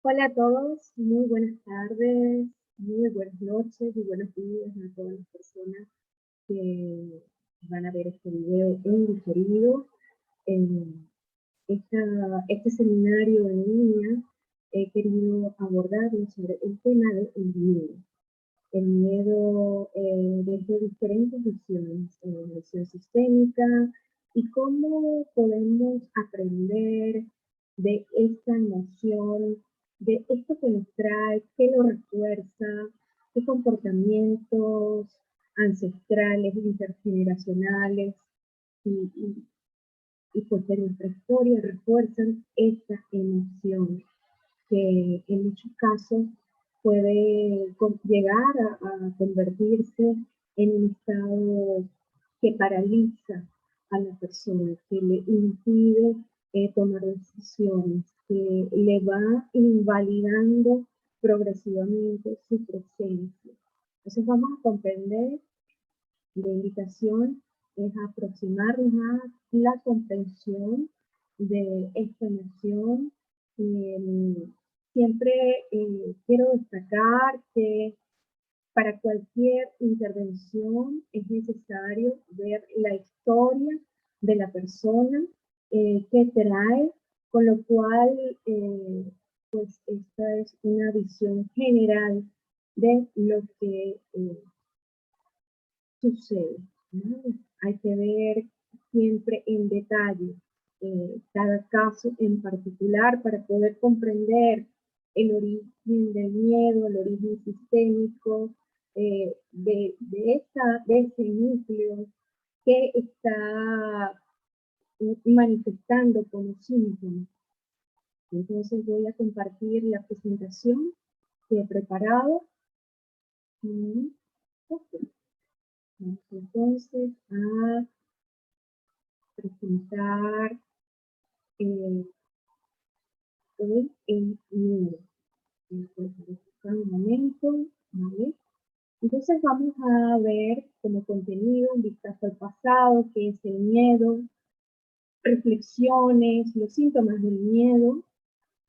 Hola a todos, muy buenas tardes, muy buenas noches y buenos días a todas las personas que van a ver este video en diferido. En este seminario en línea he querido abordarlo sobre el tema del miedo. El miedo desde diferentes visiones, visión sistémica y cómo podemos aprender de esta emoción, de esto que nos trae, qué lo refuerza, qué comportamientos ancestrales, intergeneracionales y, y, y pues de nuestra historia refuerzan esta emoción que en muchos casos puede llegar a convertirse en un estado que paraliza a la persona, que le impide tomar decisiones, que le va invalidando progresivamente su presencia. Entonces vamos a comprender, la invitación es aproximarnos a la comprensión de esta emoción. Siempre quiero destacar que para cualquier intervención es necesario ver la historia de la persona que trae, con lo cual pues esta es una visión general de lo que sucede, ¿no? Hay que ver siempre en detalle cada caso en particular para poder comprender el origen del miedo, el origen sistémico de ese núcleo que está manifestando como síntomas. Entonces voy a compartir la presentación que he preparado. Okay. Vamos entonces a presentar eh, hoy el miedo. Un momento, ¿vale? Entonces vamos a ver como contenido un vistazo al pasado, qué es el miedo, reflexiones, los síntomas del miedo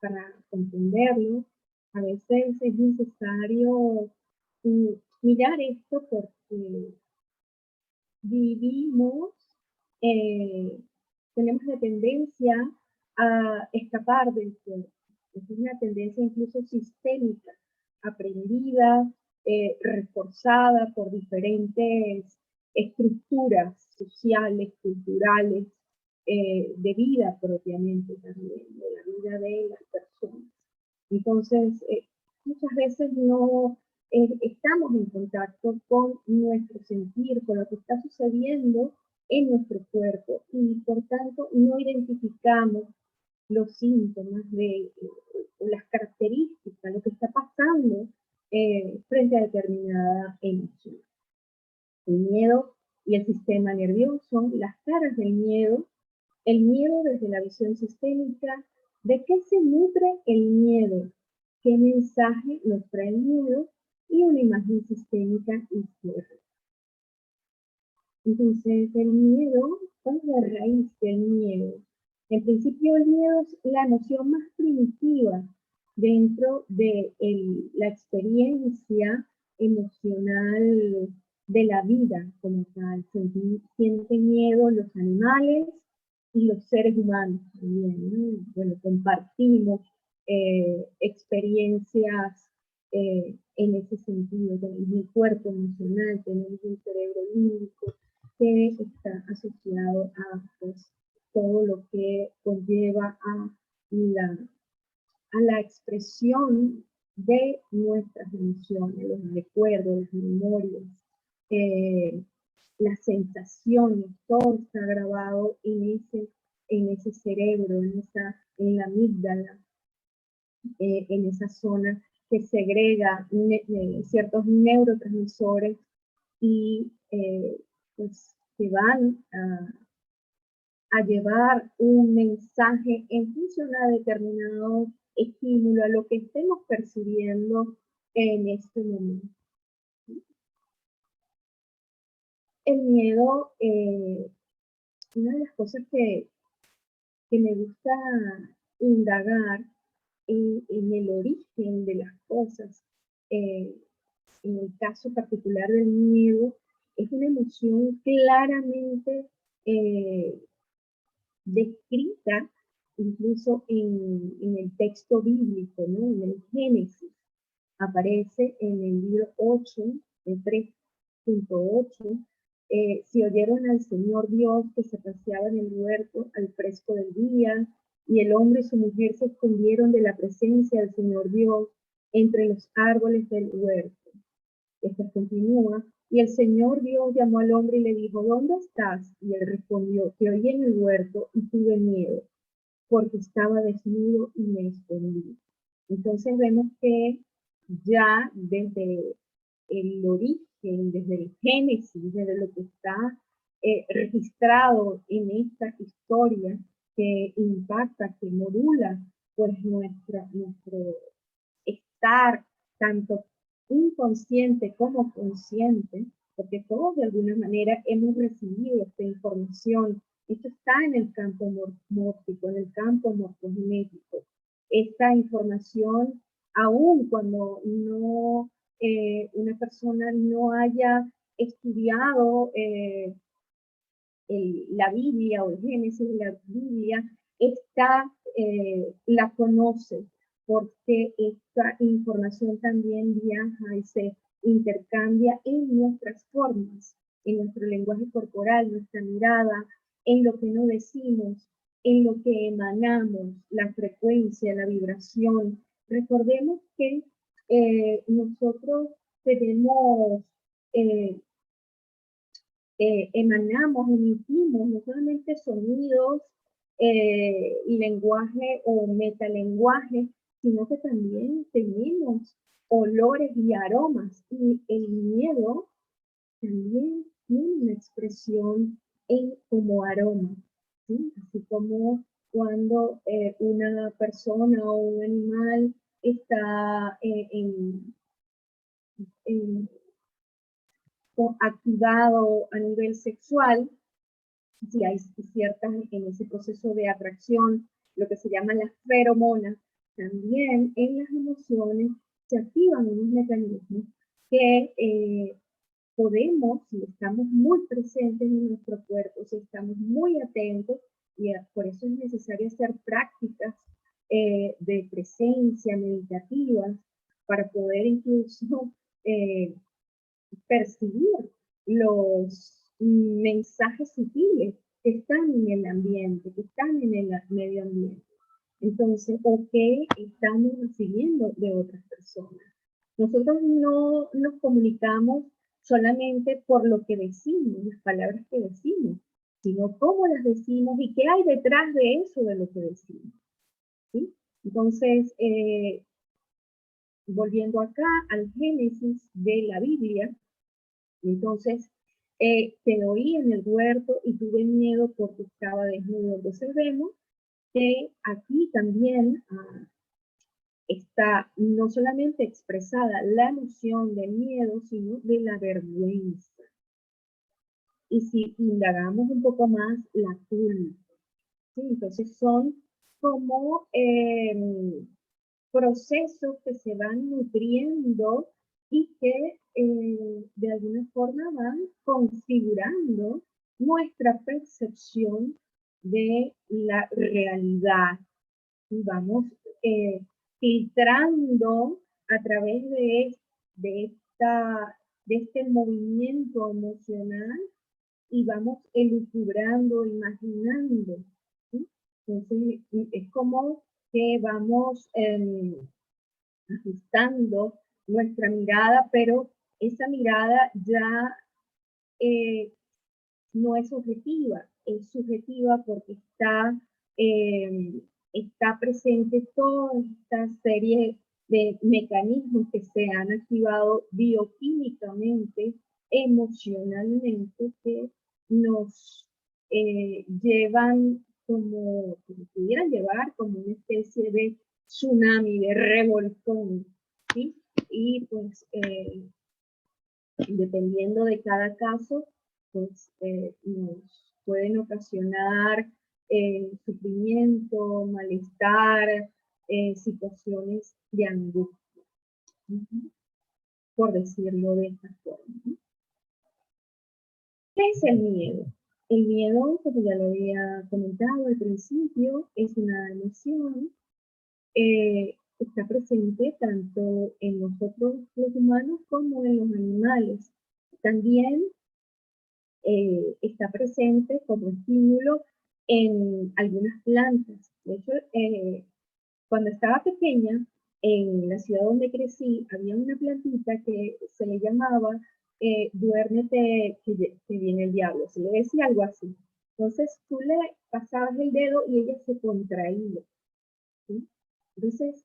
para comprenderlo. A veces es necesario mirar esto porque vivimos, eh, tenemos la tendencia a escapar del cuerpo. Es una tendencia incluso sistémica, aprendida, reforzada por diferentes estructuras sociales, culturales, de vida propiamente también, de la vida de las personas. Entonces, muchas veces no estamos en contacto con nuestro sentir, con lo que está sucediendo en nuestro cuerpo y por tanto no identificamos los síntomas o las características, lo que está pasando frente a determinada emoción. El miedo y el sistema nervioso, las caras del miedo, el miedo desde la visión sistémica, ¿de qué se nutre el miedo? ¿Qué mensaje nos trae el miedo? Y una imagen sistémica y cierre. Entonces, el miedo, ¿cuál es la raíz del miedo? En principio, el miedo es la noción más primitiva dentro de la experiencia emocional de la vida como tal. Sienten miedo los animales y los seres humanos también, ¿no? Bueno, compartimos experiencias en ese sentido. Tenemos un cuerpo emocional, tenemos un cerebro límbico que está asociado a pues, todo lo que conlleva a la expresión de nuestras emociones, los recuerdos, las memorias, eh, las sensaciones, todo está grabado en ese cerebro, en la amígdala, en esa zona que segrega ciertos neurotransmisores y pues que van a llevar un mensaje en función a determinado estímulo, a lo que estemos percibiendo en este momento. El miedo, una de las cosas que me gusta indagar en el origen de las cosas. En el caso particular del miedo, es una emoción claramente descrita incluso en el texto bíblico, ¿no? En el Génesis. Aparece en el libro 8, el 3.8, si oyeron al Señor Dios que se paseaba en el huerto al fresco del día, y el hombre y su mujer se escondieron de la presencia del Señor Dios entre los árboles del huerto. Esto continúa, y el Señor Dios llamó al hombre y le dijo, ¿dónde estás? Y él respondió, te oí en el huerto y tuve miedo, porque estaba desnudo y me escondí. Entonces vemos que ya desde el origen, desde el Génesis, desde lo que está registrado en esta historia que impacta, que modula pues nuestro estar tanto inconsciente como consciente, porque todos de alguna manera hemos recibido esta información. Esto está en el campo mórfico, en el campo morfogenético. Esta información, aun cuando no una persona no haya estudiado la Biblia o el Génesis de la Biblia, la conoce, porque esta información también viaja y se intercambia en nuestras formas, en nuestro lenguaje corporal, nuestra mirada, en lo que no decimos, en lo que emanamos, la frecuencia, la vibración. Recordemos que nosotros tenemos emanamos, emitimos no solamente sonidos y lenguaje o metalenguaje, sino que también tenemos olores y aromas. Y el miedo también tiene una expresión como aroma, ¿sí? Así como cuando una persona o un animal está en activado a nivel sexual, si hay ciertas en ese proceso de atracción, lo que se llama las feromonas, también en las emociones se activan unos mecanismos que podemos, si estamos muy presentes en nuestro cuerpo, si estamos muy atentos, y por eso es necesario hacer prácticas de presencia meditativas para poder incluso percibir los mensajes sutiles que están en el ambiente, que están en el medio ambiente. Entonces, o que estamos recibiendo de otras personas. Nosotros no nos comunicamos solamente por lo que decimos, las palabras que decimos, sino cómo las decimos y qué hay detrás de eso de lo que decimos. ¿Sí? Entonces, volviendo acá al Génesis de la Biblia, entonces te oí en el huerto y tuve miedo porque estaba desnudo. Entonces vemos que aquí también está no solamente expresada la emoción del miedo, sino de la vergüenza. Y si indagamos un poco más, la culpa. ¿Sí? Entonces son como procesos que se van nutriendo y que de alguna forma van configurando nuestra percepción de la realidad. Y vamos filtrando a través de, esta, de este movimiento emocional y vamos elucubrando, imaginando. ¿Sí? Entonces, es como que vamos ajustando nuestra mirada, pero esa mirada ya no es objetiva, es subjetiva porque está presente toda esta serie de mecanismos que se han activado bioquímicamente, emocionalmente, que nos llevan como pudieran llevar como una especie de tsunami, de revolcón, ¿sí? Y pues dependiendo de cada caso, pues nos pueden ocasionar sufrimiento, malestar, situaciones de angustia, por decirlo de esta forma. ¿Qué es el miedo? El miedo, como ya lo había comentado al principio, es una emoción, está presente tanto en nosotros los humanos como en los animales. También está presente como estímulo en algunas plantas. De hecho, cuando estaba pequeña, en la ciudad donde crecí, había una plantita que se le llamaba duérmete que viene el diablo, se le decía algo así. Entonces tú le pasabas el dedo y ella se contraía, ¿sí? Entonces,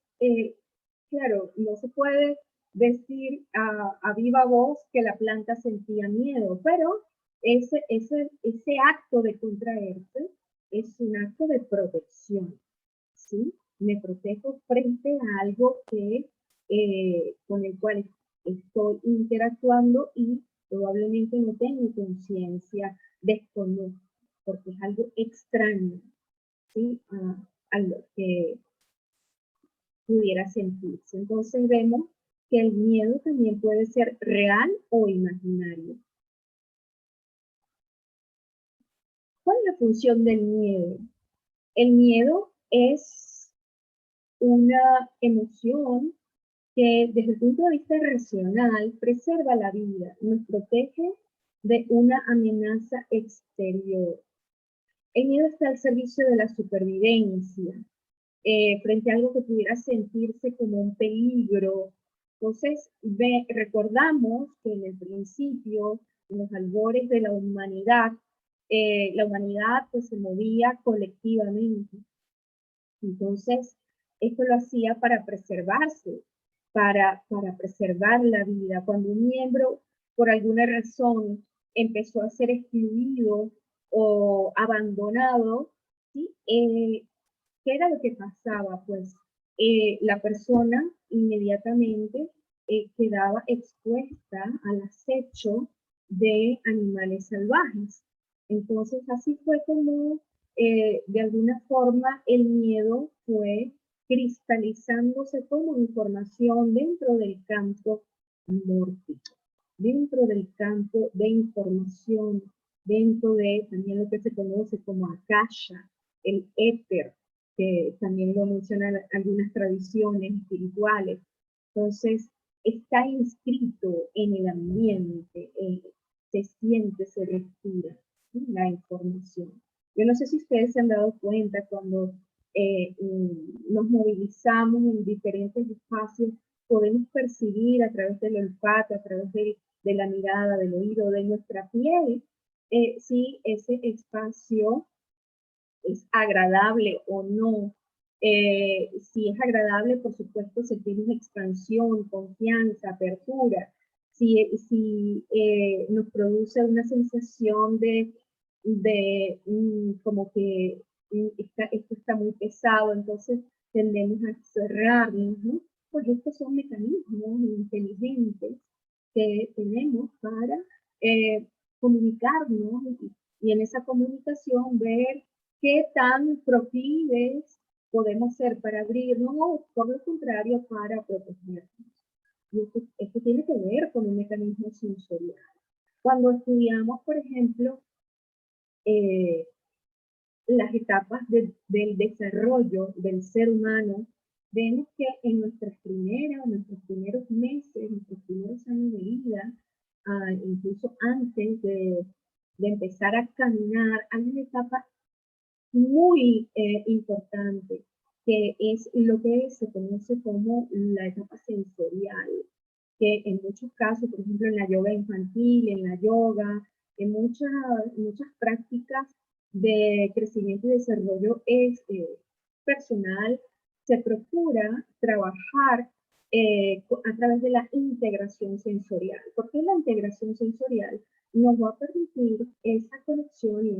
claro, no se puede decir a viva voz que la planta sentía miedo, pero ese acto de contraerse es un acto de protección, ¿sí? Me protejo frente a algo que, con el cual estoy interactuando y probablemente no tengo conciencia, desconozco, porque es algo extraño, ¿sí? A lo que pudiera sentirse. Entonces vemos que el miedo también puede ser real o imaginario. ¿Cuál es la función del miedo? El miedo es una emoción que desde el punto de vista racional preserva la vida, nos protege de una amenaza exterior. El miedo está al servicio de la supervivencia, frente a algo que pudiera sentirse como un peligro. Entonces, recordamos que en el principio, en los albores de la humanidad pues, se movía colectivamente. Entonces, esto lo hacía para preservarse, para preservar la vida. Cuando un miembro, por alguna razón, empezó a ser excluido o abandonado, ¿sí? ¿Qué era lo que pasaba? Pues la persona inmediatamente quedaba expuesta al acecho de animales salvajes. Entonces, así fue como, de alguna forma, el miedo fue cristalizándose como información dentro del campo mórfico, dentro del campo de información, dentro de también lo que se conoce como akasha, el éter, que también lo mencionan algunas tradiciones espirituales. Entonces, está inscrito en el ambiente, se siente, se respira, ¿sí? La información. Yo no sé si ustedes se han dado cuenta cuando nos movilizamos en diferentes espacios, podemos percibir a través del olfato, a través de la mirada, del oído, de nuestra piel, si ese espacio es agradable o no. Si es agradable, por supuesto, sentimos expansión, confianza, apertura. Si nos produce una sensación de como que esto está muy pesado, entonces tendemos a cerrarnos, ¿no? Pues estos son mecanismos inteligentes que tenemos para comunicarnos y en esa comunicación ver qué tan proclives podemos ser para abrirnos o, por lo contrario, para protegernos. Y esto tiene que ver con un mecanismo sensorial. Cuando estudiamos, por ejemplo, eh, las etapas del desarrollo del ser humano, vemos que en nuestros primeros meses, nuestros primeros años de vida, incluso antes de empezar a caminar, hay una etapa muy importante, que es lo que se conoce como la etapa sensorial, que en muchos casos, por ejemplo, en la yoga infantil, en la yoga, en muchas prácticas de crecimiento y desarrollo personal, se procura trabajar a través de la integración sensorial. Porque la integración sensorial nos va a permitir esa conexión y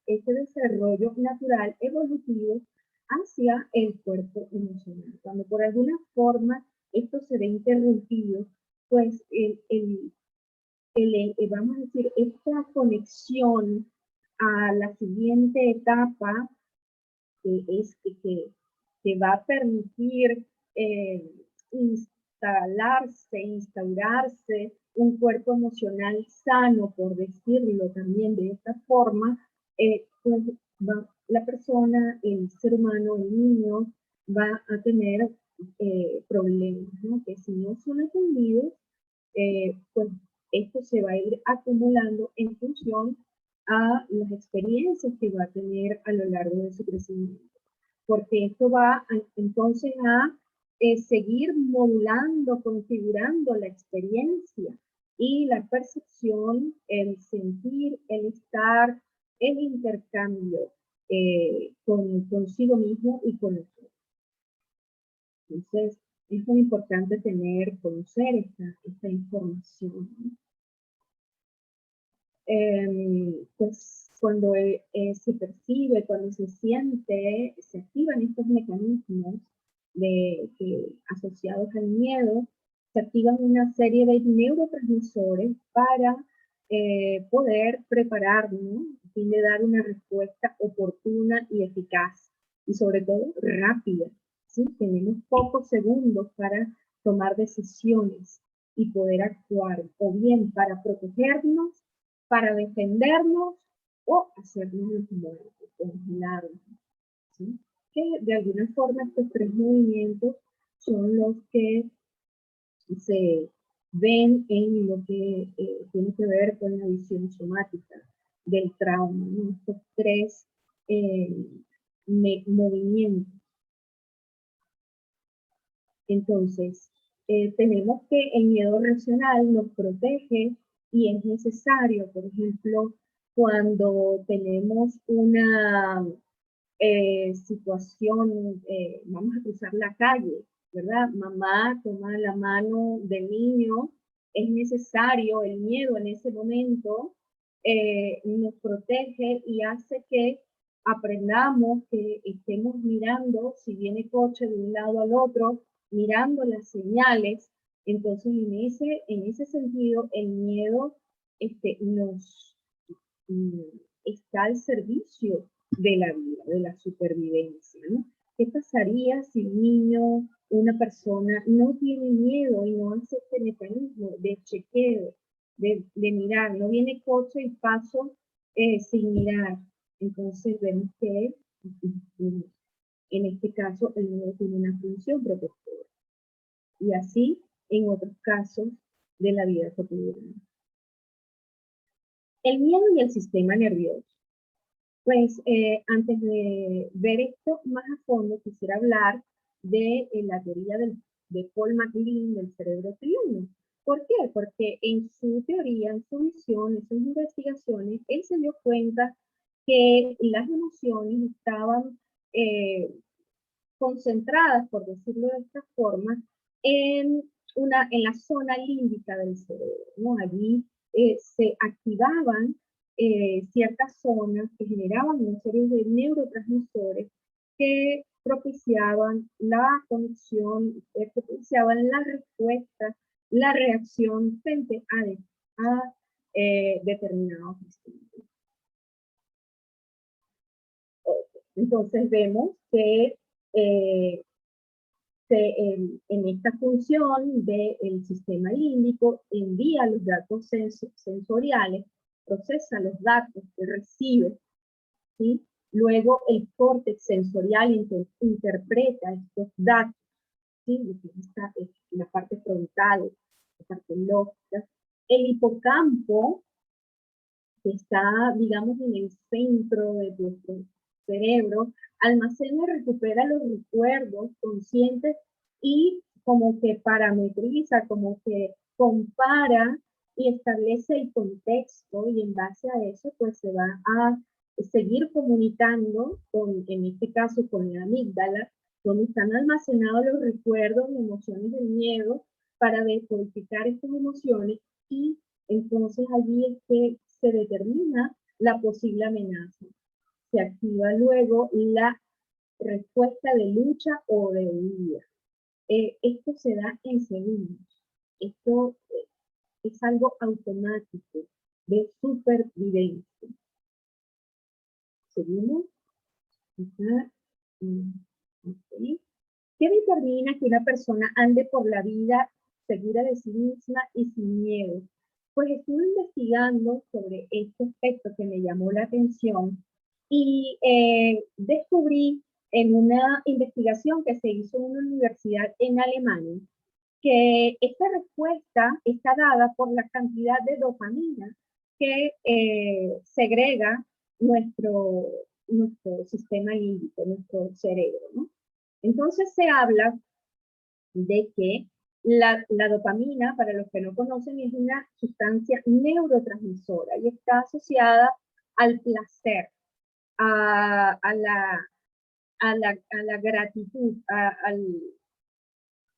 ese desarrollo natural, evolutivo, hacia el cuerpo emocional. Cuando por alguna forma esto se ve interrumpido, pues vamos a decir, esta conexión a la siguiente etapa, que es que que va a permitir instaurarse un cuerpo emocional sano, por decirlo también de esta forma, pues la persona, el ser humano, el niño, va a tener problemas, ¿no? Que si no son atendidos, pues esto se va a ir acumulando en función a las experiencias que va a tener a lo largo de su crecimiento. Porque esto va entonces a seguir modulando, configurando la experiencia y la percepción, el sentir, el estar, el intercambio consigo mismo y con otros. Entonces, es muy importante conocer esta información. Pues cuando se percibe, cuando se siente, se activan estos mecanismos asociados al miedo, se activan una serie de neurotransmisores para poder prepararnos a fin de dar una respuesta oportuna y eficaz, y sobre todo rápida. ¿Sí? Tenemos pocos segundos para tomar decisiones y poder actuar, o bien para protegernos, para defendernos, o hacernos los muertos, congelarnos. ¿Sí? Que de alguna forma estos tres movimientos son los que se ven en lo que tiene que ver con la visión somática del trauma, ¿no? Estos tres movimientos. Entonces, tenemos que el miedo racional nos protege y es necesario, por ejemplo, cuando tenemos una situación, vamos a cruzar la calle, ¿verdad? Mamá toma la mano del niño, es necesario, el miedo en ese momento nos protege y hace que aprendamos, que estemos mirando si viene coche de un lado al otro, mirando las señales. Entonces, en ese sentido, el miedo nos está al servicio de la vida, de la supervivencia, ¿no? ¿Qué pasaría si un niño, una persona, no tiene miedo y no hace este mecanismo de chequeo, de mirar? No viene coche y paso sin mirar. Entonces vemos que en este caso el miedo tiene una función protectora. Y así en otros casos de la vida cotidiana. El miedo y el sistema nervioso. Pues antes de ver esto más a fondo, quisiera hablar de la teoría de Paul MacLean del cerebro triuno. ¿Por qué? Porque en su teoría, en su visión, en sus investigaciones, él se dio cuenta que las emociones estaban concentradas, por decirlo de esta forma, en la zona límbica del cerebro, ¿no? Allí se activaban ciertas zonas que generaban una serie de neurotransmisores que propiciaban la conexión, propiciaban la respuesta, la reacción frente a determinados estímulos. Entonces vemos que en esta función del sistema límbico envía los datos sensoriales, procesa los datos que recibe, ¿sí? Luego el córtex sensorial interpreta estos datos, ¿sí? Esta es la parte frontal, la parte lógica. El hipocampo, que está, digamos, en el centro de nuestro cerebro, almacena y recupera los recuerdos conscientes y como que parametriza, como que compara y establece el contexto, y en base a eso pues se va a seguir comunicando en este caso con la amígdala, donde están almacenados los recuerdos y emociones del miedo para decodificar estas emociones, y entonces allí es que se determina la posible amenaza. Se activa luego la respuesta de lucha o de huida. Esto se da en segundos. Esto es algo automático de supervivencia. Seguimos. Acá. Okay. ¿Qué determina que una persona ande por la vida segura de sí misma y sin miedo? Pues estuve investigando sobre este aspecto que me llamó la atención y descubrí en una investigación que se hizo en una universidad en Alemania que esta respuesta está dada por la cantidad de dopamina que segrega nuestro sistema límbico, nuestro cerebro, ¿no? Entonces se habla de que la dopamina, para los que no conocen, es una sustancia neurotransmisora y está asociada al placer, a la gratitud,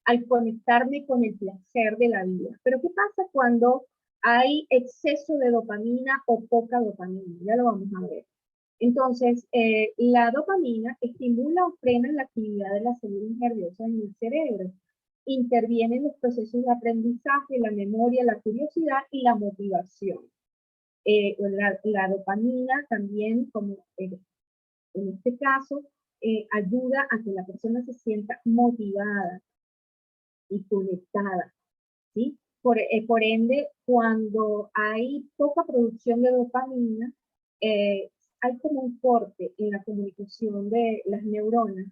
al conectarme con el placer de la vida. Pero ¿qué pasa cuando hay exceso de dopamina o poca dopamina? Ya lo vamos a ver. Entonces, la dopamina estimula o frena la actividad de las células nerviosas en el cerebro. Interviene en los procesos de aprendizaje, la memoria, la curiosidad y la motivación. La dopamina también, como en este caso, ayuda a que la persona se sienta motivada y conectada, ¿sí? Por ende, cuando hay poca producción de dopamina, hay como un corte en la comunicación de las neuronas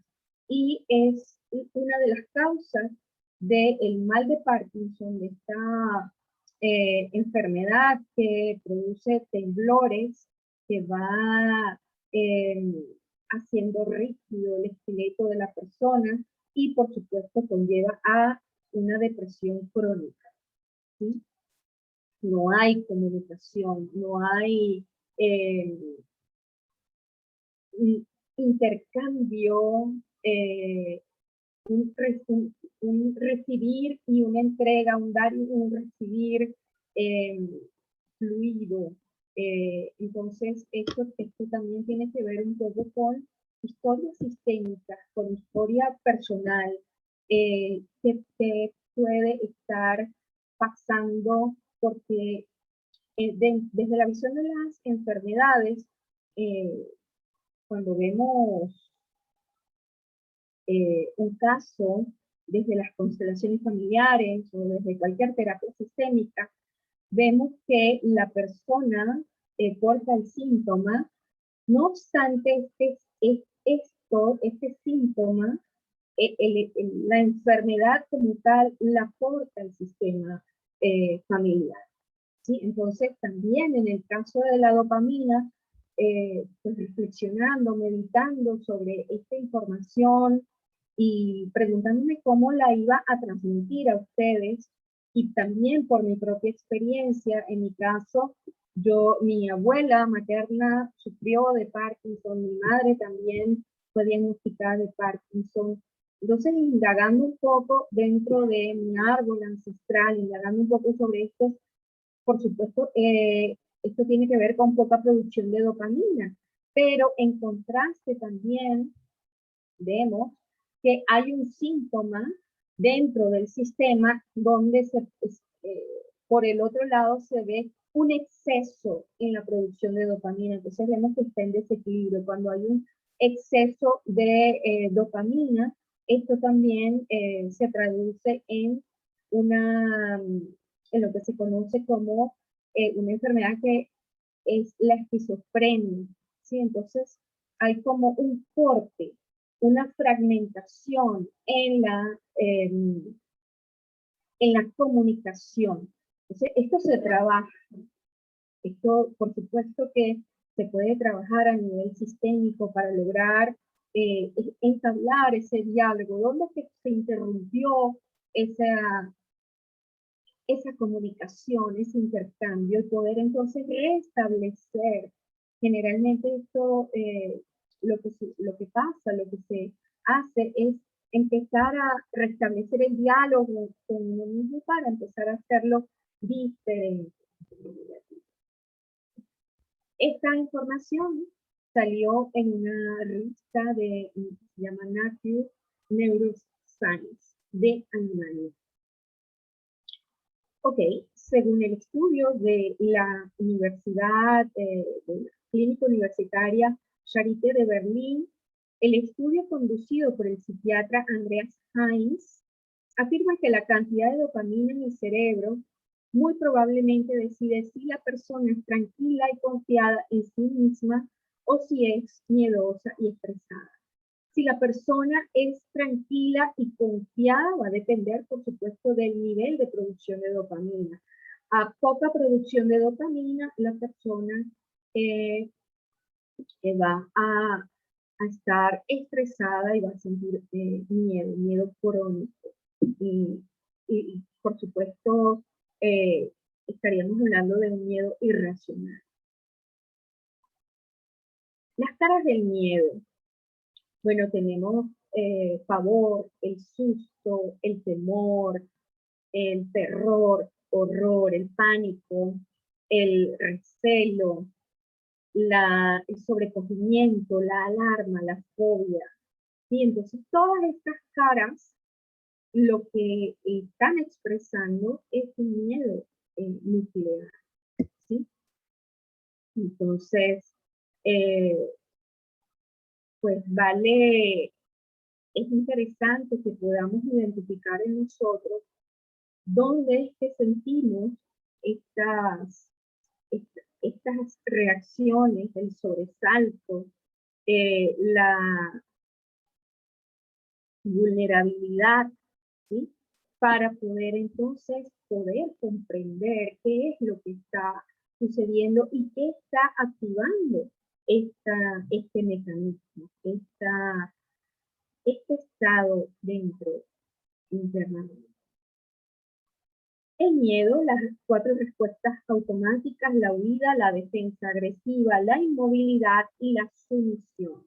y es una de las causas del mal de Parkinson, de esta enfermedad que produce temblores, que va eh, haciendo rígido el esqueleto de la persona y por supuesto conlleva a una depresión crónica, ¿sí? No hay comunicación, no hay eh, intercambio, un recibir y una entrega, un dar y un recibir eh, fluido. Entonces, esto también tiene que ver un poco con historia sistémica, con historia personal, que puede estar pasando, porque desde la visión de las enfermedades, eh, cuando vemos un caso desde las constelaciones familiares o desde cualquier terapia sistémica, vemos que la persona porta el síntoma, no obstante este síntoma, la enfermedad como tal la porta el sistema familiar, ¿sí? Entonces también en el caso de la dopamina, pues reflexionando, meditando sobre esta información y preguntándome cómo la iba a transmitir a ustedes, y también por mi propia experiencia, en mi caso, mi abuela materna sufrió de Parkinson, mi madre también fue diagnosticada de Parkinson. Entonces, indagando un poco dentro de mi árbol ancestral, indagando un poco sobre esto, por supuesto, esto tiene que ver con poca producción de dopamina, pero en contraste también vemos que hay un síntoma dentro del sistema donde por el otro lado se ve un exceso en la producción de dopamina. Entonces vemos que está en desequilibrio. Cuando hay un exceso de dopamina, esto también se traduce en lo que se conoce como una enfermedad que es la esquizofrenia, ¿sí? Entonces hay como un corte, una fragmentación en la comunicación. Entonces, esto se trabaja. Esto, por supuesto que se puede trabajar a nivel sistémico para lograr entablar ese diálogo. ¿Dónde se interrumpió esa comunicación, ese intercambio, y poder entonces restablecer? Generalmente esto, lo que pasa, lo que se hace es empezar a restablecer el diálogo con uno mismo para empezar a hacerlo diferente. Esta información salió en una revista se llama Nature Neuroscience de Alemania. Ok, según el estudio de la Universidad, de la Clínica Universitaria Charité de Berlín, El estudio conducido por el psiquiatra Andreas Heinz afirma que la cantidad de dopamina en el cerebro muy probablemente decide si la persona es tranquila y confiada en sí misma o si es miedosa y estresada. Si la persona es tranquila y confiada, va a depender, por supuesto, del nivel de producción de dopamina. A poca producción de dopamina, la persona va a estar estresada y va a sentir miedo crónico. Y, por supuesto, estaríamos hablando de un miedo irracional. Las caras del miedo. Bueno, tenemos pavor, el susto, el temor, el terror, horror, el pánico, el recelo, el sobrecogimiento, la alarma, la fobia. Y entonces todas estas caras lo que están expresando es un miedo nuclear, ¿sí? Entonces, eh, pues vale, es interesante que podamos identificar en nosotros dónde es que sentimos estas, estas reacciones, el sobresalto, la vulnerabilidad, ¿sí? Para poder entonces poder comprender qué es lo que está sucediendo y qué está activando este mecanismo, este estado dentro internamente. El miedo, las 4 respuestas automáticas, la huida, la defensa agresiva, la inmovilidad y la sumisión.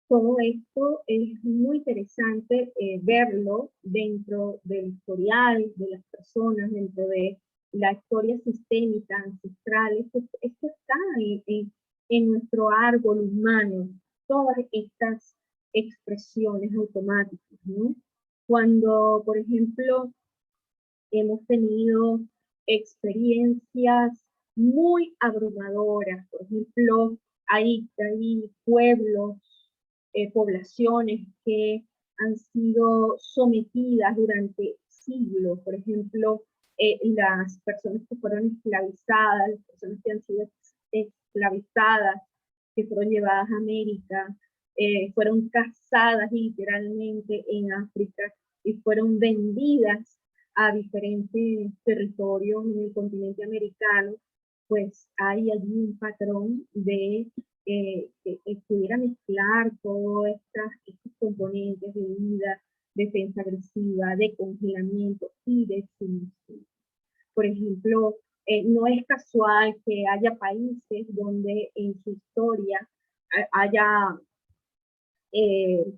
Todo esto es muy interesante verlo dentro del historial de las personas, dentro de la historia sistémica ancestral. Esto está en nuestro árbol humano, todas estas expresiones automáticas, ¿no? Cuando, por ejemplo, hemos tenido experiencias muy abrumadoras, por ejemplo, hay pueblos, poblaciones que han sido sometidas durante siglos, por ejemplo, las personas que fueron esclavizadas, las personas que han sido esclavizadas, que fueron llevadas a América, fueron cazadas literalmente en África y fueron vendidas a diferentes territorios en el continente americano, pues hay allí un patrón de que pudiera mezclar todos estos componentes de vida, defensa agresiva, de congelamiento y de sumisión. Por ejemplo, no es casual que haya países donde en su historia haya eh,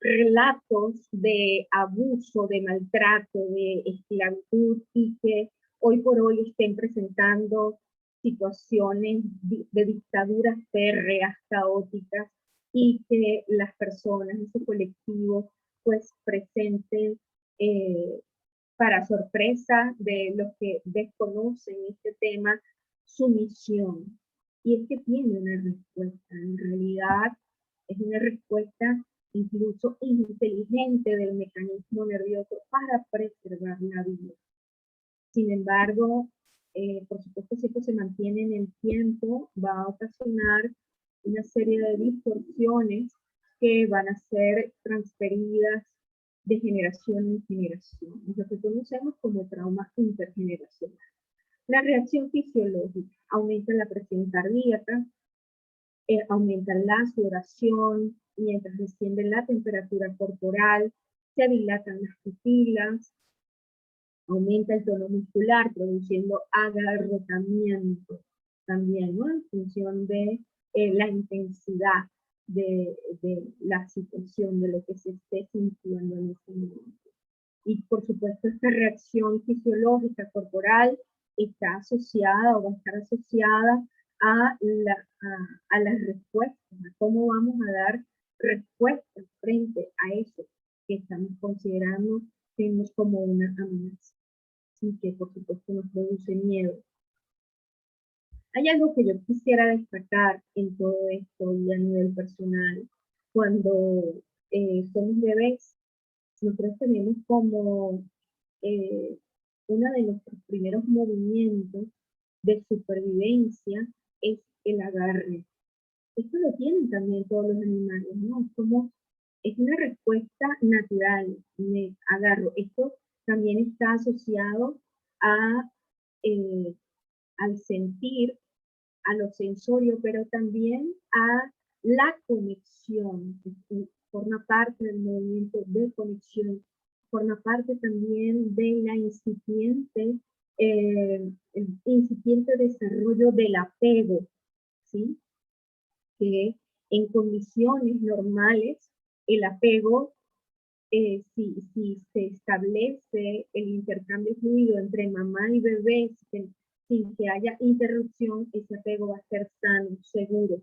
relatos de abuso, de maltrato, de esclavitud y que hoy por hoy estén presentando situaciones de dictaduras férreas, caóticas y que las personas, ese colectivo, pues presenten para sorpresa de los que desconocen este tema, sumisión. Y es que tiene una respuesta, en realidad es una respuesta incluso inteligente del mecanismo nervioso para preservar la vida. Sin embargo, por supuesto, si esto se mantiene en el tiempo, va a ocasionar una serie de distorsiones que van a ser transferidas de generación en generación, lo que conocemos como trauma intergeneracional. La reacción fisiológica aumenta la presión cardíaca, aumenta la sudoración, mientras desciende la temperatura corporal, se dilatan las pupilas, aumenta el tono muscular, produciendo agarrotamiento también, ¿no? En función de la intensidad de la situación, de lo que se esté sintiendo en ese momento. Y por supuesto esta reacción fisiológica corporal está asociada o va a estar asociada a las respuestas, a cómo vamos a dar respuestas frente a eso que estamos considerando como una amenaza y que por supuesto nos produce miedo. Hay algo que yo quisiera destacar en todo esto y a nivel personal. Cuando somos bebés, nosotros tenemos como eh, uno de nuestros primeros movimientos de supervivencia es el agarre. Esto lo tienen también todos los animales, ¿no? Es una respuesta natural, me agarro. Esto también está asociado a, eh, al sentir, a lo sensorio, pero también a la conexión, que forma parte del movimiento de conexión, forma parte también de la el incipiente desarrollo del apego, ¿sí? Que en condiciones normales el apego, si se establece el intercambio fluido entre mamá y bebé sin que haya interrupción, ese apego va a ser sano, seguro,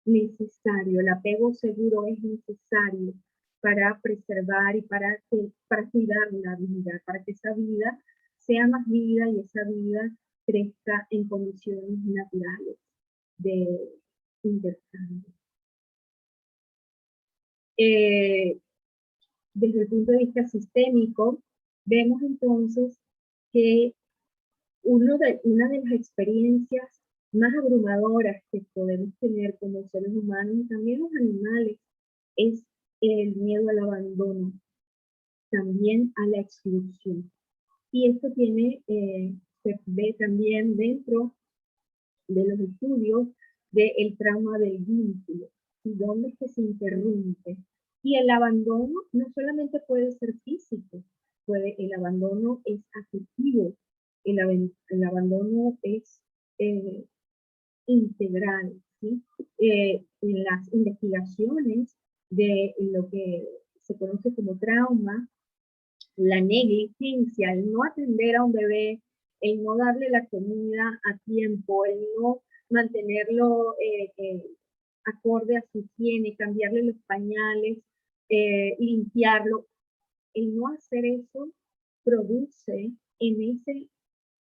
necesario. El apego seguro es necesario para preservar y para cuidar la vida, para que esa vida sea más vida y esa vida crezca en condiciones naturales de intercambio. Eh, Desde el punto de vista sistémico, vemos entonces que una de las experiencias más abrumadoras que podemos tener como seres humanos y también los animales es el miedo al abandono, también a la exclusión. Y esto se ve también dentro de los estudios del trauma del vínculo y dónde es que se interrumpe. Y el abandono no solamente puede ser físico, el abandono es afectivo, el abandono es eh, integral. ¿Sí? En las investigaciones de lo que se conoce como trauma, la negligencia, el no atender a un bebé, el no darle la comida a tiempo, el no mantenerlo acorde a su higiene, cambiarle los pañales, limpiarlo, el no hacer eso produce en ese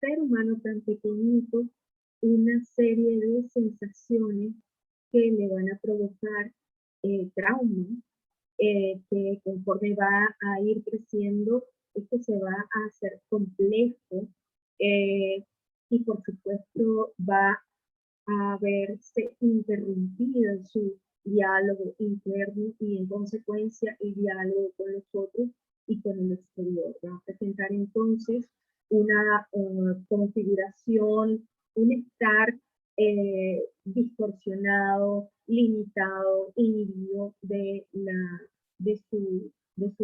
ser humano tan pequeñito una serie de sensaciones que le van a provocar trauma, que conforme va a ir creciendo, esto se va a hacer complejo y por supuesto va a verse interrumpido su diálogo interno y en consecuencia el diálogo con los otros y con el exterior. Va a presentar entonces una configuración, un estar distorsionado, limitado, inhibido de su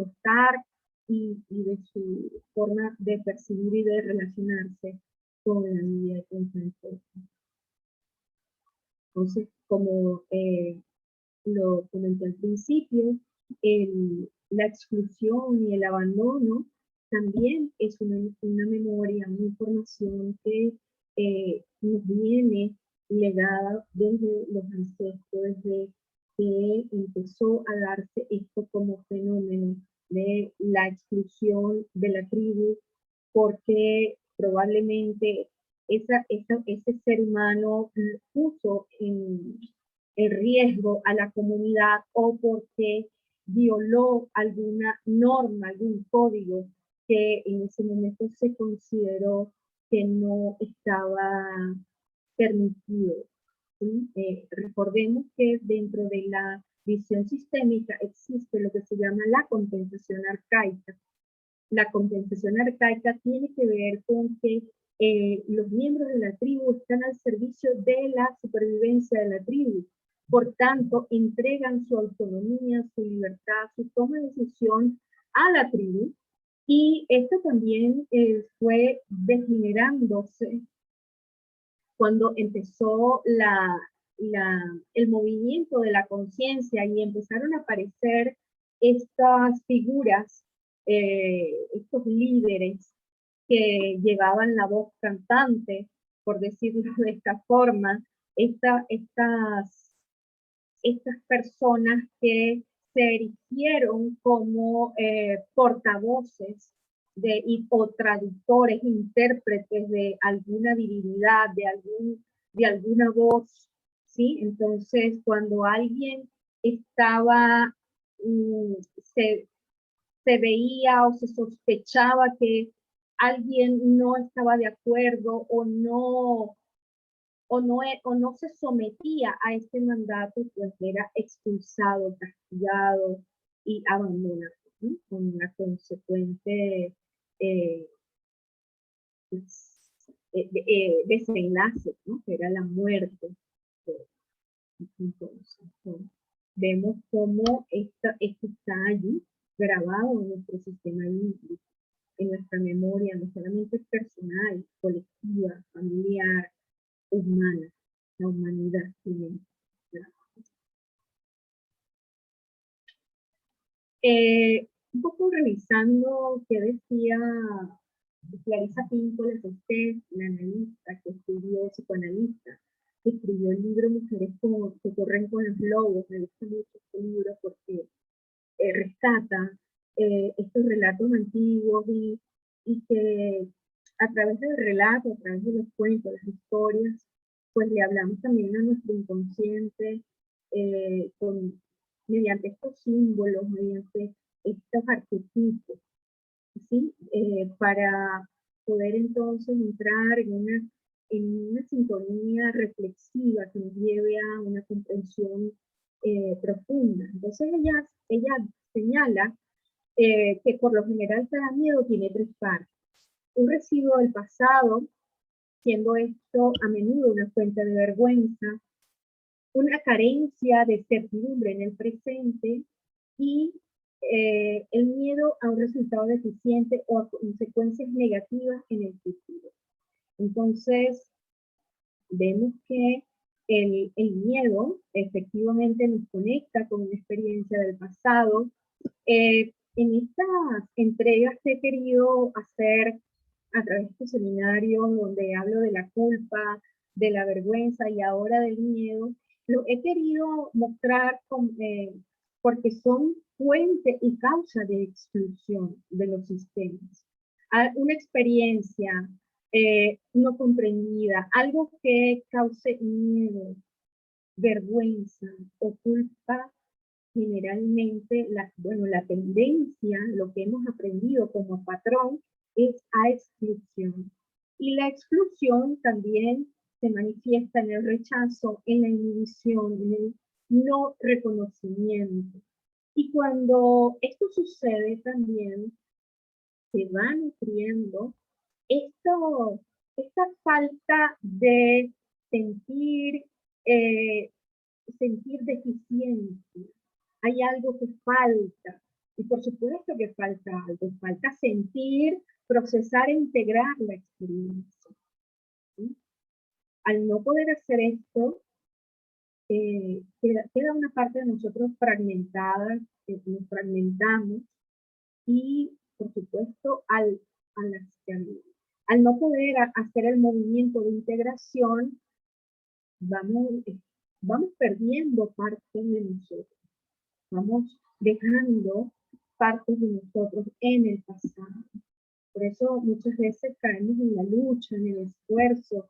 estar y de su forma de percibir y de relacionarse con la vida y con su entorno. Entonces, como lo comenté al principio, la exclusión y el abandono también es una memoria, una información que nos viene legada desde los ancestros, desde que empezó a darse esto como fenómeno de la exclusión de la tribu, porque probablemente ese ser humano puso en riesgo a la comunidad o porque violó alguna norma, algún código que en ese momento se consideró que no estaba permitido. ¿Sí? Recordemos que dentro de la visión sistémica existe lo que se llama la compensación arcaica. La compensación arcaica tiene que ver con que los miembros de la tribu están al servicio de la supervivencia de la tribu. Por tanto, entregan su autonomía, su libertad, su toma de decisión a la tribu. Y esto también fue degenerándose cuando empezó el movimiento de la conciencia y empezaron a aparecer estas figuras, estos líderes que llevaban la voz cantante, por decirlo de esta forma, estas personas que se erigieron como portavoces o traductores, intérpretes de alguna divinidad, de alguna voz, ¿sí? Entonces, cuando alguien estaba, mm, se, se veía o se sospechaba que alguien no estaba de acuerdo o no se sometía a este mandato, pues era expulsado, castigado y abandonado, ¿no? Con la consecuente eh, pues, desenlace, ¿no? Que era la muerte. Entonces, ¿no? Vemos cómo esto está allí, grabado en nuestro sistema límbico, en nuestra memoria, no solamente personal, colectiva, familiar, humana, la humanidad tiene. Un poco revisando qué decía Clarisa Pinkola Estés, la analista que estudió psicoanalista, que escribió el libro Mujeres que corren con los lobos. Me gusta mucho este libro porque rescata estos relatos antiguos y que a través del relato, a través de los cuentos, las historias, pues le hablamos también a nuestro inconsciente mediante estos símbolos, mediante estos arquetipos, ¿sí? Para poder entonces entrar en una sintonía reflexiva que nos lleve a una comprensión profunda. Entonces ella señala que por lo general cada miedo tiene tres partes. Un residuo del pasado, siendo esto a menudo una fuente de vergüenza, una carencia de certidumbre en el presente y el miedo a un resultado deficiente o a consecuencias negativas en el futuro. Entonces, vemos que el miedo efectivamente nos conecta con una experiencia del pasado. En estas entregas que he querido hacer a través de estos seminarios donde hablo de la culpa, de la vergüenza y ahora del miedo, lo he querido mostrar porque son fuente y causa de exclusión de los sistemas. Una experiencia no comprendida, algo que cause miedo, vergüenza o culpa, generalmente la tendencia, lo que hemos aprendido como patrón, es a exclusión. Y la exclusión también se manifiesta en el rechazo, en la inhibición, en el no reconocimiento. Y cuando esto sucede también, se va nutriendo esto, esta falta de sentir, eh, sentir deficiencia. Hay algo que falta. Y por supuesto que falta algo. Falta sentir, procesar e integrar la experiencia. ¿Sí? Al no poder hacer esto, queda una parte de nosotros fragmentada, nos fragmentamos y, por supuesto, al no poder hacer el movimiento de integración, vamos, vamos perdiendo partes de nosotros, vamos dejando partes de nosotros en el pasado. Por eso muchas veces caemos en la lucha, en el esfuerzo,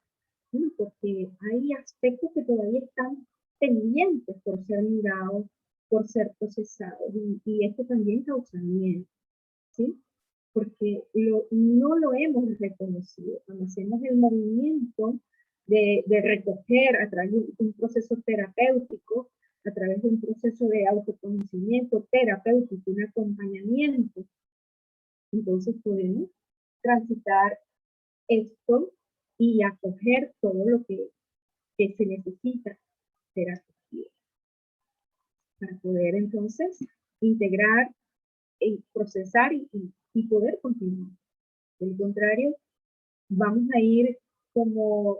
¿sí? Porque hay aspectos que todavía están pendientes por ser mirados, por ser procesados, y esto también causa miedo, ¿sí? Porque no lo hemos reconocido. Cuando hacemos el movimiento de recoger a través de un proceso terapéutico, a través de un proceso de autoconocimiento terapéutico, un acompañamiento, entonces podemos transitar esto y acoger todo lo que se necesita ser acogido para poder entonces integrar y procesar y poder continuar. De lo contrario, vamos a ir como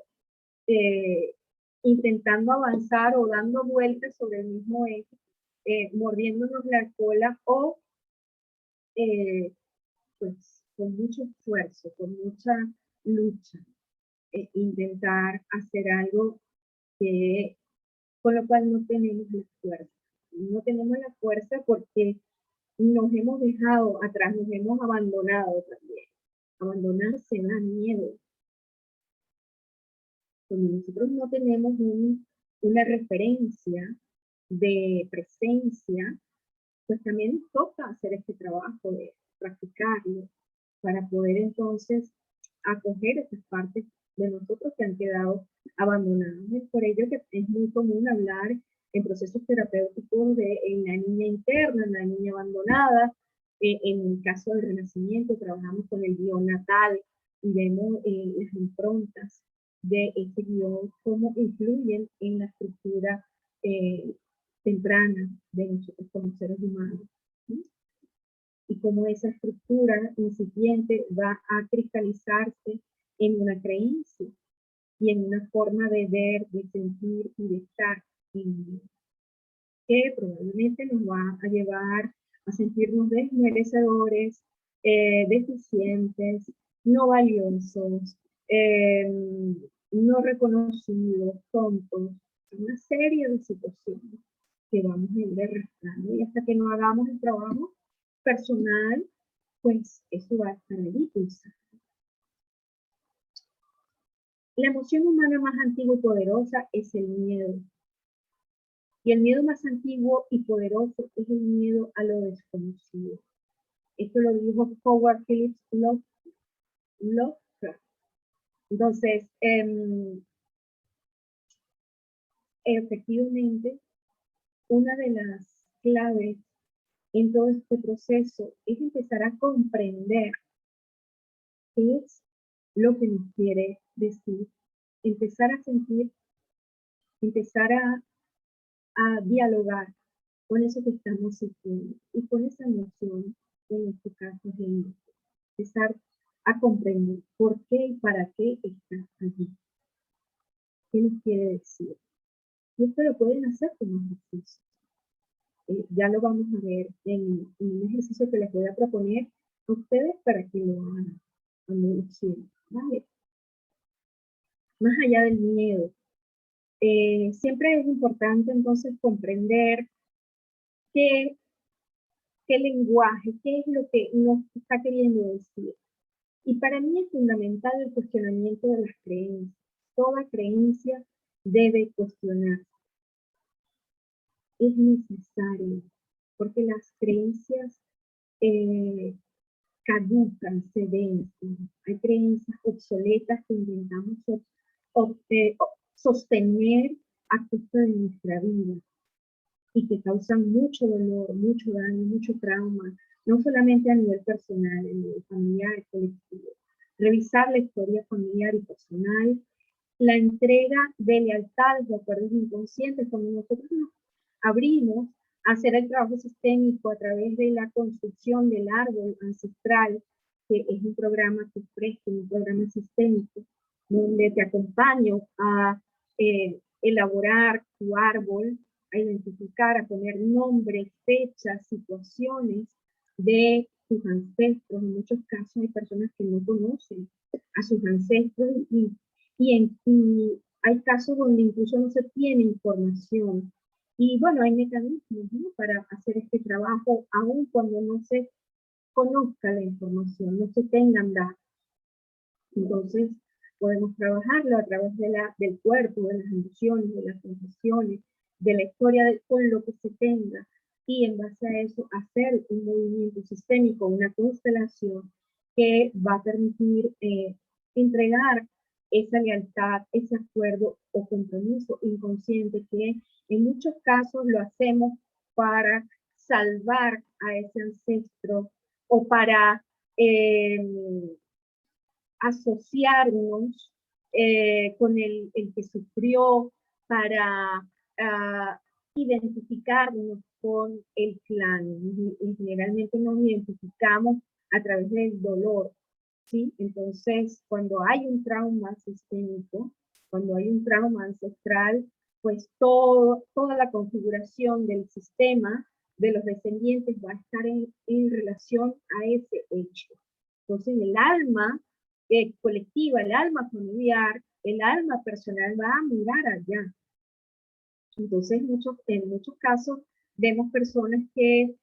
eh, intentando avanzar o dando vueltas sobre el mismo eje, mordiéndonos la cola o pues con mucho esfuerzo, con mucha lucha, intentar hacer algo que, con lo cual no tenemos la fuerza. No tenemos la fuerza porque nos hemos dejado atrás, nos hemos abandonado también. Abandonarse da miedo. Cuando nosotros no tenemos una referencia de presencia, pues también nos toca hacer este trabajo de practicarlo para poder entonces acoger esas partes de nosotros que han quedado abandonadas. Es por ello que es muy común hablar en procesos terapéuticos de en la niña interna, en la niña abandonada. En el caso del renacimiento trabajamos con el guión natal y vemos las improntas de ese guión, cómo influyen en la estructura eh, temprana de nosotros como seres humanos. ¿Sí? Y cómo esa estructura incipiente va a cristalizarse en una creencia y en una forma de ver, de sentir y de estar, que probablemente nos va a llevar a sentirnos desmerecedores, deficientes, no valiosos, eh, no reconocidos, tontos, una serie de situaciones que vamos a ir arrastrando y hasta que no hagamos el trabajo personal, pues eso va a estar ahí pulsando. La emoción humana más antigua y poderosa es el miedo. Y el miedo más antiguo y poderoso es el miedo a lo desconocido. Esto lo dijo Howard Phillips Lovecraft. Entonces, efectivamente, una de las claves en todo este proceso es empezar a comprender qué es lo que nos quiere decir, empezar a sentir, empezar a dialogar con eso que estamos sintiendo y con esa emoción, en este caso es el miedo. Empezar a comprender por qué y para qué está allí, qué nos quiere decir. Y esto lo pueden hacer como ejercicio. Ya lo vamos a ver en un ejercicio que les voy a proponer a ustedes para que lo hagan cuando lo sientan, ¿vale? Más allá del miedo, siempre es importante entonces comprender qué lenguaje, qué es lo que nos está queriendo decir. Y para mí es fundamental el cuestionamiento de las creencias. Toda creencia debe cuestionarse. Es necesario, porque las creencias caducan, se vencen. Hay creencias obsoletas que intentamos sostener a costa de nuestra vida y que causan mucho dolor, mucho daño, mucho trauma, no solamente a nivel personal, a nivel familiar, colectivo. Revisar la historia familiar y personal, la entrega de lealtades de acuerdos inconscientes, cuando nosotros nos abrimos a hacer el trabajo sistémico a través de la construcción del árbol ancestral, que es un programa que ofrece, un programa sistémico, donde te acompaño a elaborar tu árbol, a identificar, a poner nombres, fechas, situaciones de tus ancestros. En muchos casos hay personas que no conocen a sus ancestros y hay casos donde incluso no se tiene información. Y bueno, hay mecanismos, ¿no?, para hacer este trabajo, aun cuando no se conozca la información, no se tengan datos. Entonces, podemos trabajarlo a través del cuerpo, de las emociones, de las sensaciones, de la historia, con lo que se tenga, y en base a eso hacer un movimiento sistémico, una constelación que va a permitir entregar esa lealtad, ese acuerdo o compromiso inconsciente que en muchos casos lo hacemos para salvar a ese ancestro o para asociarnos con el que sufrió, para identificarnos con el clan. Y generalmente nos identificamos a través del dolor, ¿sí? Entonces, cuando hay un trauma sistémico, cuando hay un trauma ancestral, pues toda la configuración del sistema de los descendientes va a estar en relación a ese hecho. Entonces, el alma colectiva, el alma familiar, el alma personal va a mirar allá. Entonces, en muchos casos vemos personas que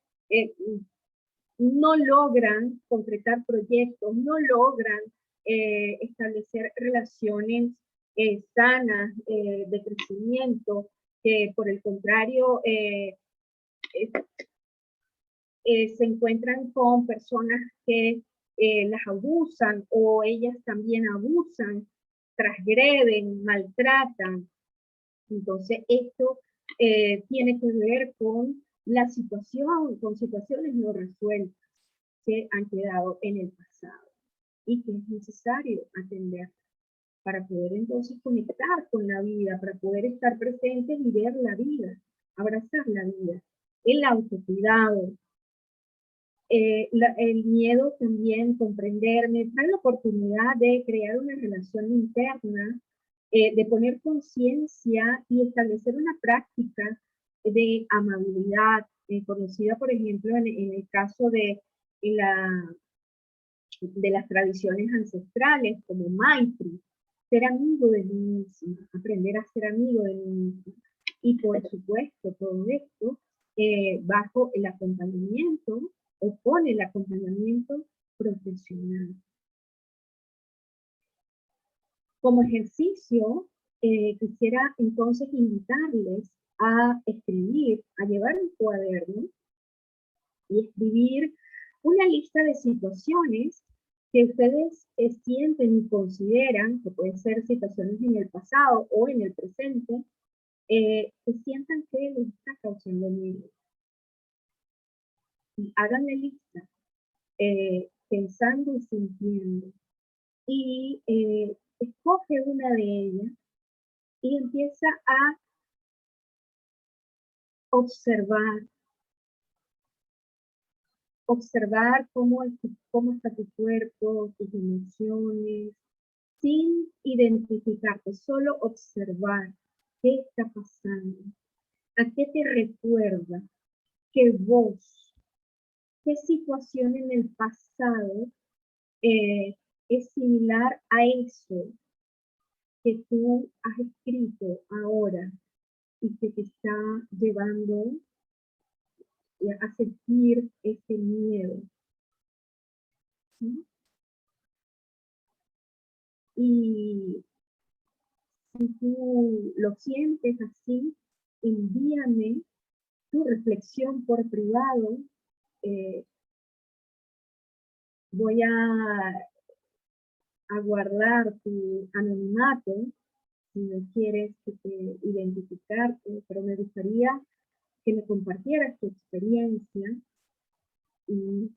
no logran concretar proyectos, no logran establecer relaciones sanas, de crecimiento, que por el contrario se encuentran con personas que las abusan o ellas también abusan, transgreden, maltratan. Entonces esto tiene que ver con la situación, con situaciones no resueltas que han quedado en el pasado y que es necesario atender para poder entonces conectar con la vida, para poder estar presentes y ver la vida, abrazar la vida, el autocuidado, el miedo también, comprenderme, trae la oportunidad de crear una relación interna, de poner conciencia y establecer una práctica de amabilidad, conocida, por ejemplo, en el caso de las tradiciones ancestrales, como Maitri, ser amigo de mí mismo, aprender a ser amigo de mí mismo. Y por supuesto, todo esto bajo el acompañamiento o con el acompañamiento profesional. Como ejercicio, quisiera entonces invitarles a escribir, a llevar un cuaderno y escribir una lista de situaciones que ustedes sienten y consideran, que pueden ser situaciones en el pasado o en el presente, que sientan que les está causando miedo. Y hagan la lista, pensando y sintiendo. Y escoge una de ellas y empieza a observar cómo está tu cuerpo, tus emociones, sin identificarte, solo observar qué está pasando, a qué te recuerda, qué voz, qué situación en el pasado es similar a eso que tú has escrito ahora y que te está llevando a sentir ese miedo. ¿Sí? Y si tú lo sientes así, envíame tu reflexión por privado. Voy a guardar tu anonimato si no quieres que te identificarte, pero me gustaría que me compartieras tu experiencia y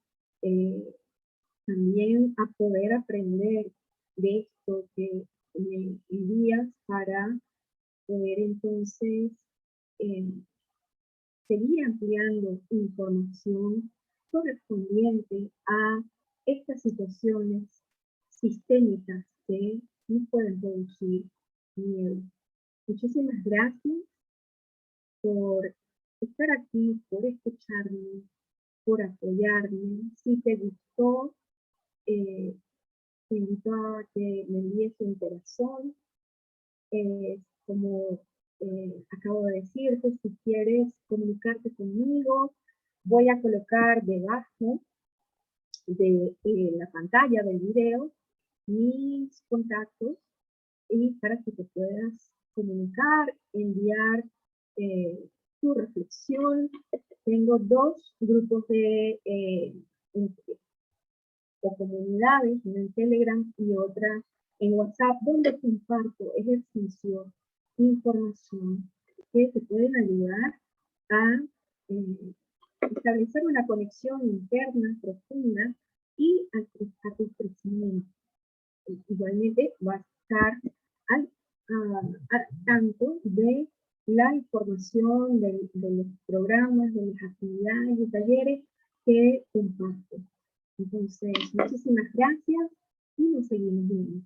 también a poder aprender de esto que me envías para poder entonces seguir ampliando información correspondiente a estas situaciones sistémicas que nos pueden producir miedo. Muchísimas gracias por estar aquí, por escucharme, por apoyarme. Si te gustó, te invito a que me envíes un corazón. Como acabo de decirte, si quieres comunicarte conmigo, voy a colocar debajo de la pantalla del video mis contactos y para que te puedas comunicar, enviar tu reflexión. Tengo dos grupos de o comunidades, una en Telegram y otra en WhatsApp, donde comparto ejercicios, información que te pueden ayudar a establecer una conexión interna profunda y a tu crecimiento. Igualmente vas a estar al tanto de la información de los programas, de las actividades y talleres que comparto. Entonces, muchísimas gracias y nos seguimos viendo.